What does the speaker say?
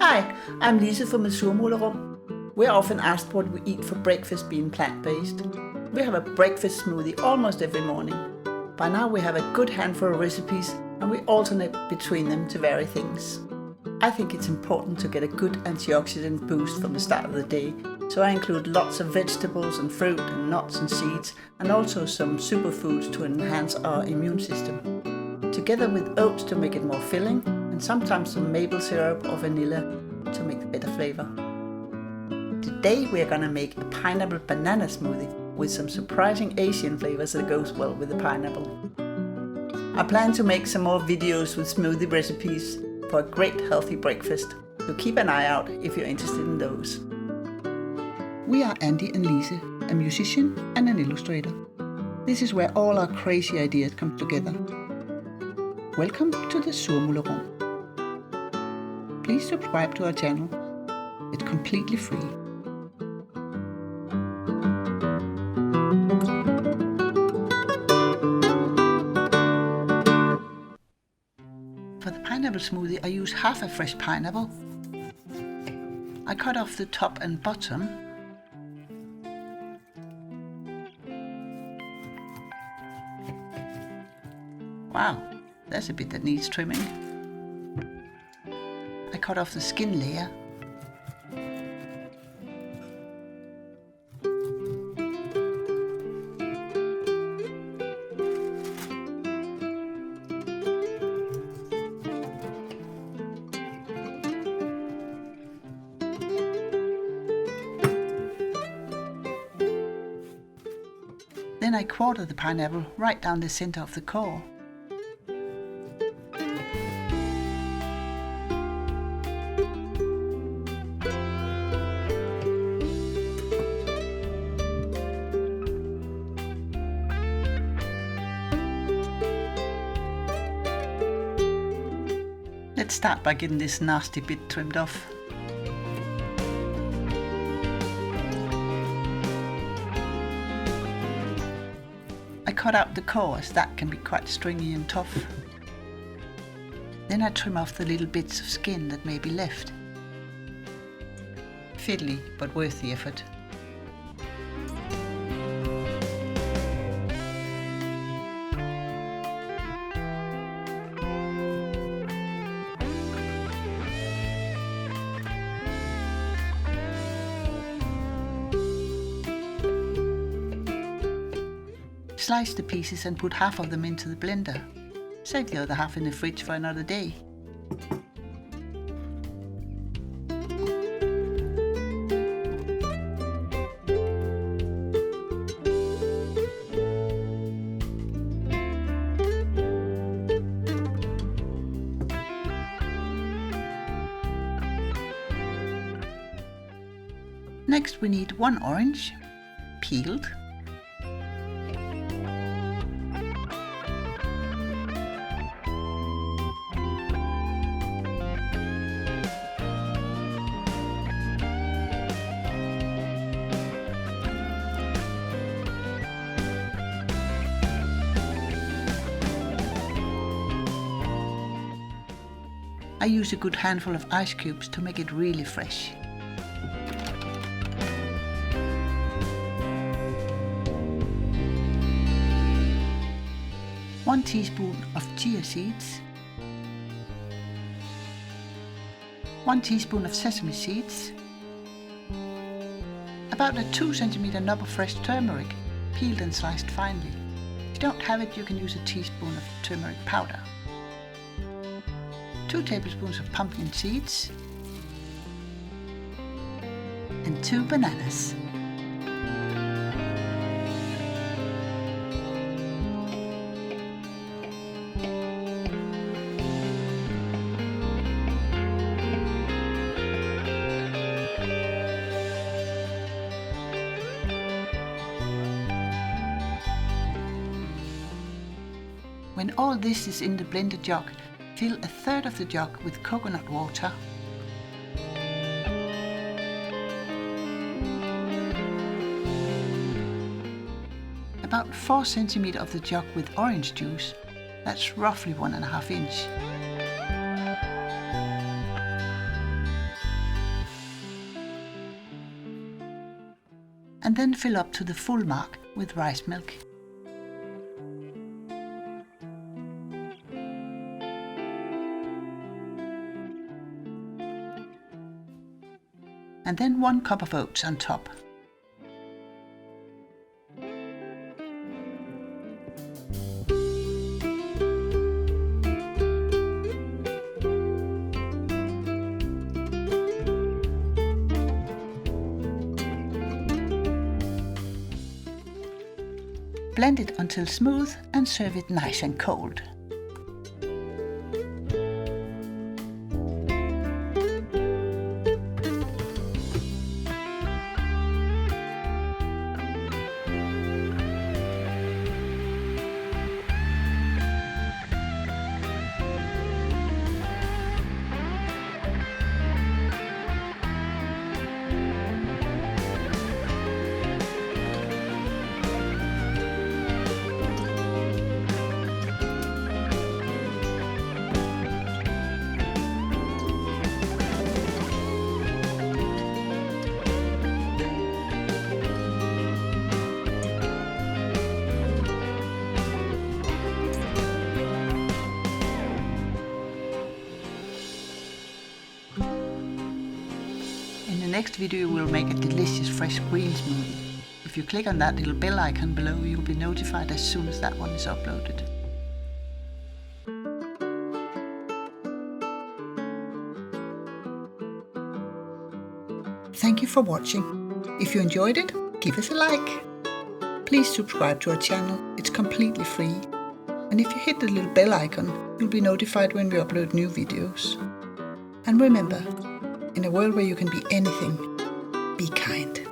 Hi, I'm Lise from the Surmulerum. We're often asked what we eat for breakfast being plant-based. We have a breakfast smoothie almost every morning. By now we have a good handful of recipes and we alternate between them to vary things. I think it's important to get a good antioxidant boost from the start of the day, so I include lots of vegetables and fruit and nuts and seeds, and also some superfoods to enhance our immune system. Together with oats to make it more filling, and sometimes some maple syrup or vanilla to make the better flavor. Today we are going to make a pineapple banana smoothie with some surprising Asian flavors that goes well with the pineapple. I plan to make some more videos with smoothie recipes for a great healthy breakfast, so keep an eye out if you're interested in those. We are Andy and Lise, a musician and an illustrator. This is where all our crazy ideas come together. Welcome to the Surmulerum. Please subscribe to our channel. It's completely free. For the pineapple smoothie, I use half a fresh pineapple. I cut off the top and bottom. Wow, there's a bit that needs trimming. I cut off the skin layer. Then I quarter the pineapple right down the center of the core. Let's start by getting this nasty bit trimmed off. I cut out the core as that can be quite stringy and tough. Then I trim off the little bits of skin that may be left. Fiddly, but worth the effort. Slice the pieces and put half of them into the blender. Save the other half in the fridge for another day. Next we need 1 orange, peeled. I use a good handful of ice cubes to make it really fresh. One teaspoon of chia seeds, 1 teaspoon of sesame seeds, about a 2 cm knob of fresh turmeric, peeled and sliced finely. If you don't have it, you can use a teaspoon of turmeric powder. 2 tablespoons of pumpkin seeds, and 2 bananas. When all this is in the blender jug, fill a third of the jug with coconut water. About 4 cm of the jug with orange juice, that's roughly 1.5 inch. and then fill up to the full mark with rice milk. And then 1 cup of oats on top. Blend it until smooth and serve it nice and cold. In the next video we'll make a delicious fresh green smoothie. If you click on that little bell icon below, you'll be notified as soon as that one is uploaded. Thank you for watching. If you enjoyed it, give us a like. Please subscribe to our channel, it's completely free. And if you hit the little bell icon, you'll be notified when we upload new videos. And remember, in a world where you can be anything, be kind.